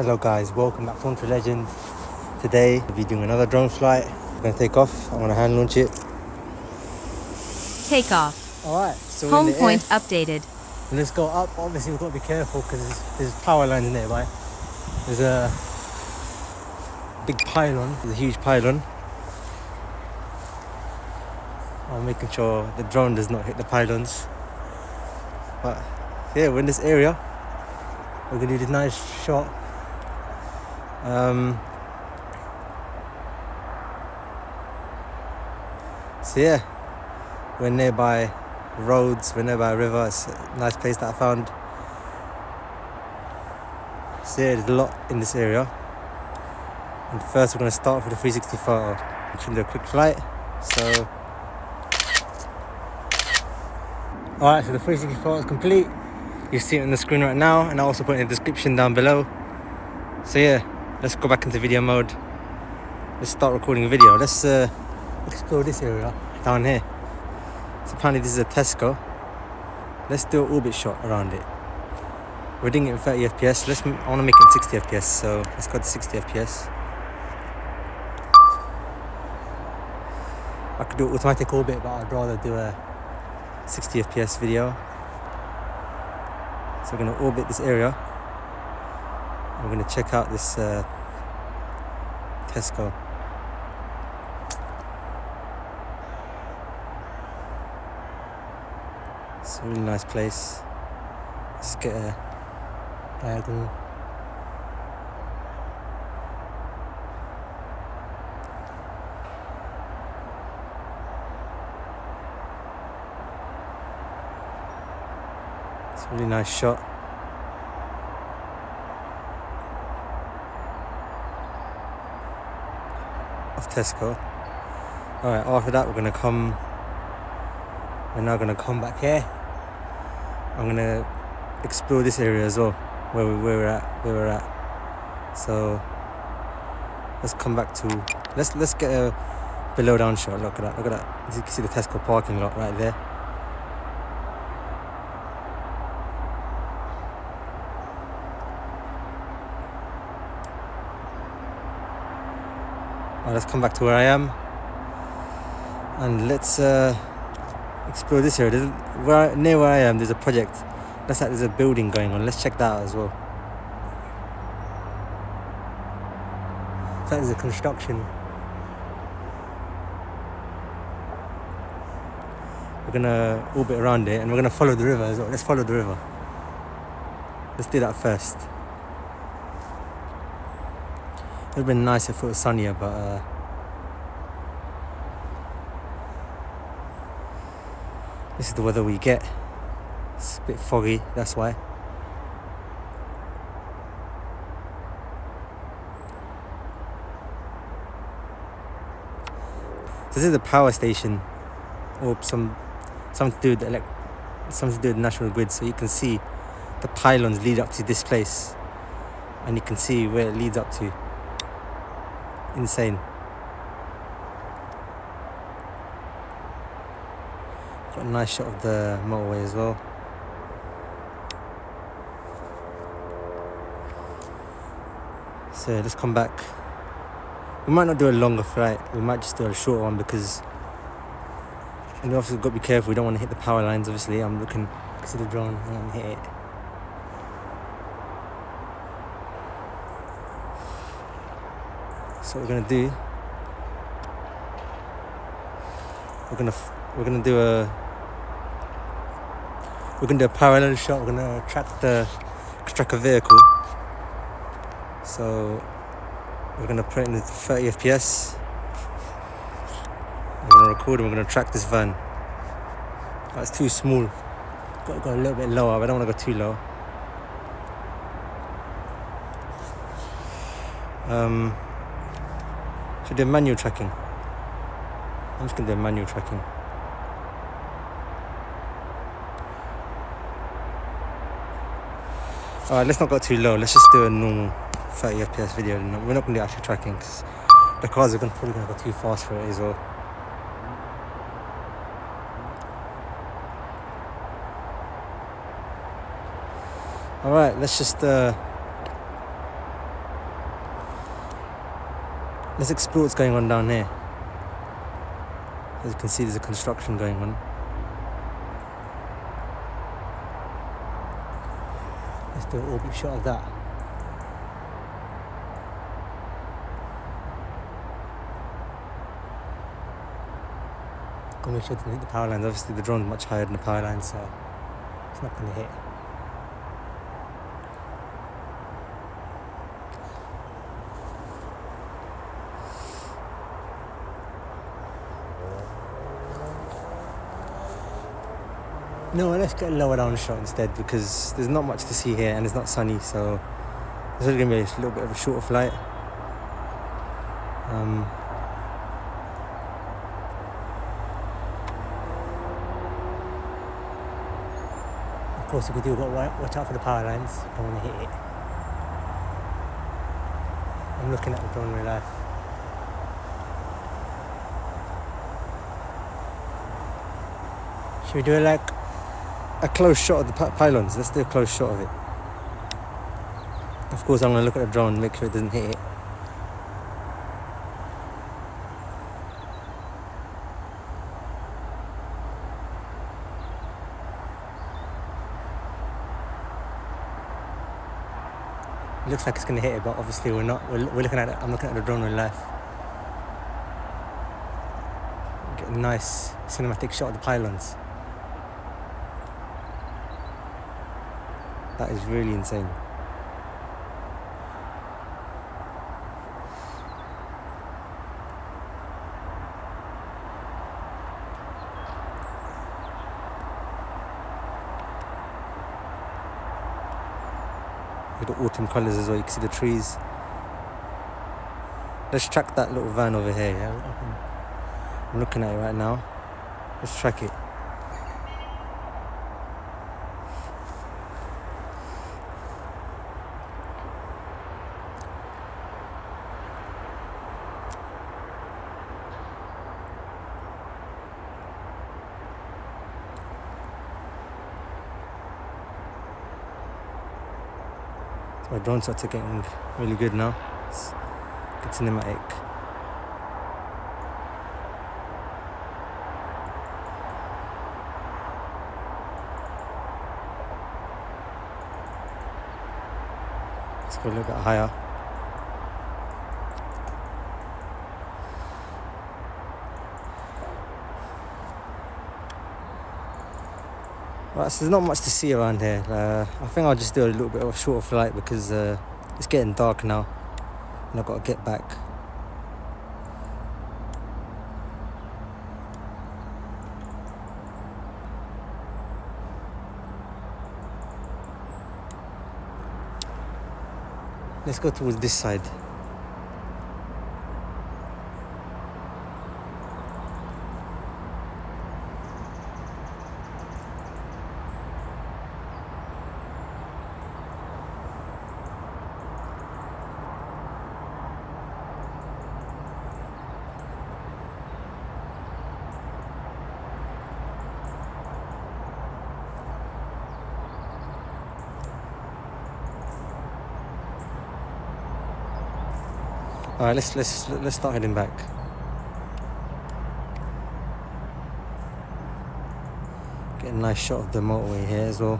Hello guys, welcome back to Country Legends. Today we'll be doing another drone flight. We're going to take off. I'm going to hand launch it. Take off. Alright, so home in the point air. updated. Let's go up. Obviously we've got to be careful because there's power lines nearby. There's a big pylon, there's a huge pylon. I'm making sure the drone does not hit the pylons. But yeah, we're in this area. We're going to do this nice shot. So yeah, we're nearby roads, we're nearby a river. It's a nice place that I found. So yeah, there's a lot in this area. And first we're going to start with the 360 photo. I'm going to do a quick flight. So alright, so the 360 photo is complete. You see it on the screen right now, and I'll also put it in the description down below. So yeah, let's go back into video mode. Let's start recording a video. Let's explore this area down here. So apparently this is a Tesco. Let's do an orbit shot around it. We're doing it in 30 FPS. I want to make it 60 FPS, so let's go to 60 FPS. I could do automatic orbit, but I'd rather do a 60 FPS video. So we're going to orbit this area. And we're going to check out this Tesco. It's a really nice place. Let's get a diagonal. It's a really nice shot. Of Tesco. Alright, after that we're now gonna come back here. I'm gonna explore this area as well, where we're at. So let's come back to let's get a below down shot. Look at that. You can see the Tesco parking lot right there. Alright, let's come back to where I am and let's explore this area. Near where I am, there's a project. Looks like there's a building going on. Let's check that out as well. Looks like there's a construction. We're gonna orbit around it and we're gonna follow the river as well. Let's follow the river. Let's do that first. It would have been nice if it was sunnier, but this is the weather we get. It's a bit foggy, that's why. This is a power station, or something to do with the national grid. So you can see the pylons lead up to this place, and you can see where it leads up to. Insane. Got a nice shot of the motorway as well. So let's come back. We might not do a longer flight. We might just do a short one because we obviously got to be careful. We don't want to hit the power lines. Obviously, I'm looking to the drone. I don't want to hit it. So what we're gonna do. We're gonna do a parallel shot. We're gonna track a vehicle. So we're gonna put it in the 30 FPS. We're gonna record and we're gonna track this van. That's too small. Got to go a little bit lower, but I don't want to go too low. Should do manual tracking. I'm just gonna do manual tracking. Alright, let's not go too low. Let's just do a normal 30 FPS video. We're not gonna do actual tracking because the cars are probably gonna go too fast for it as well. Alright, let's just Let's explore what's going on down here. As you can see, there's a construction going on. Let's do an orbit shot of that. Gotta make sure to hit the power lines. Obviously the drone's much higher than the power lines, so it's not gonna hit. No, let's get a lower down shot instead, because there's not much to see here and it's not sunny, so it's only gonna be a little bit of a shorter flight. Of course, if we do, watch out for the power lines. Don't want to hit it. I'm looking at the drone in real life. Should we do a close shot of the pylons? Let's do a close shot of it. Of course, I'm going to look at the drone and make sure it doesn't hit it. It looks like it's going to hit it, but obviously we're not. We're looking at it. I'm looking at the drone in life. Get a nice cinematic shot of the pylons. That is really insane. With the autumn colours as well, you can see the trees. Let's track that little van over here, yeah? I'm looking at it right now. Let's track it. My drone shots are getting really good now. It's good cinematic. Let's go a little bit higher. Right, so there's not much to see around here. I think I'll just do a little bit of a shorter flight because it's getting dark now and I've got to get back. Let's go towards this side. All right, let's start heading back. Get a nice shot of the motorway here as well.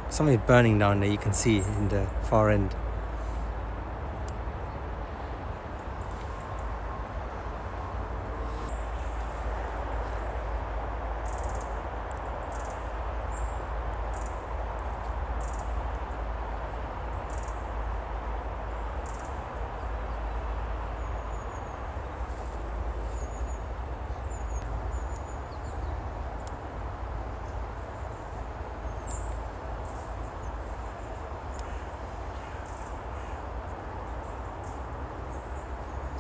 Something burning down there, you can see in the far end.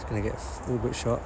Just gonna get a little bit shot.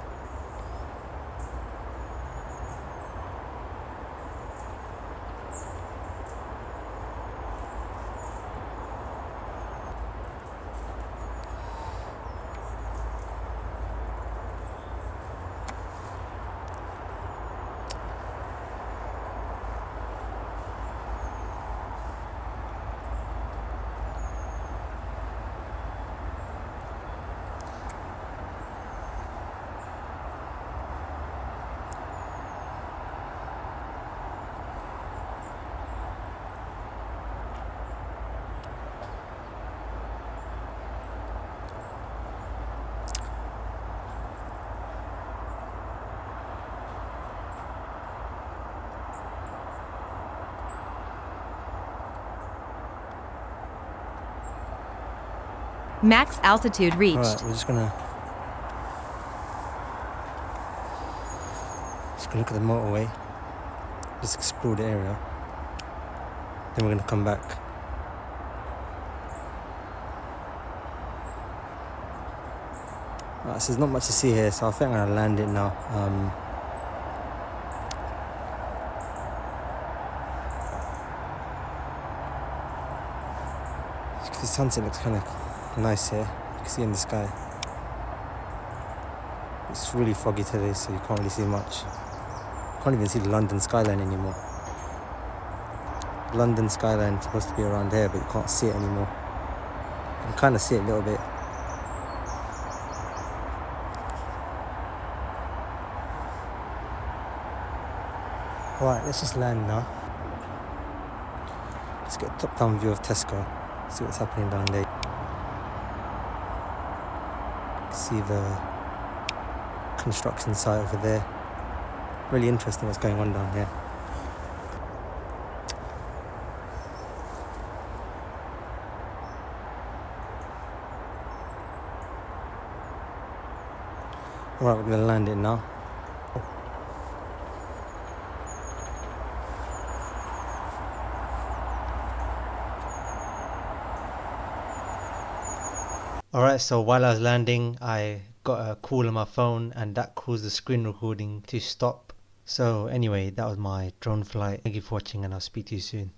Max altitude reached. Alright, we're just gonna look at the motorway, just explore the area, then we're gonna come back. Alright, so there's not much to see here, so I think I'm gonna land it now. The sunset looks kind of nice here. You can see in the sky. It's really foggy today, so you can't really see much. Can't even see the London skyline anymore. London skyline is supposed to be around here, but you can't see it anymore. You can kind of see it a little bit. Alright, let's just land now. Let's get a top-down view of Tesco. See what's happening down there. See the construction site over there. Really interesting what's going on down here. Alright, we're gonna land it now. Alright, so while I was landing, I got a call on my phone and that caused the screen recording to stop. So anyway, that was my drone flight. Thank you for watching and I'll speak to you soon.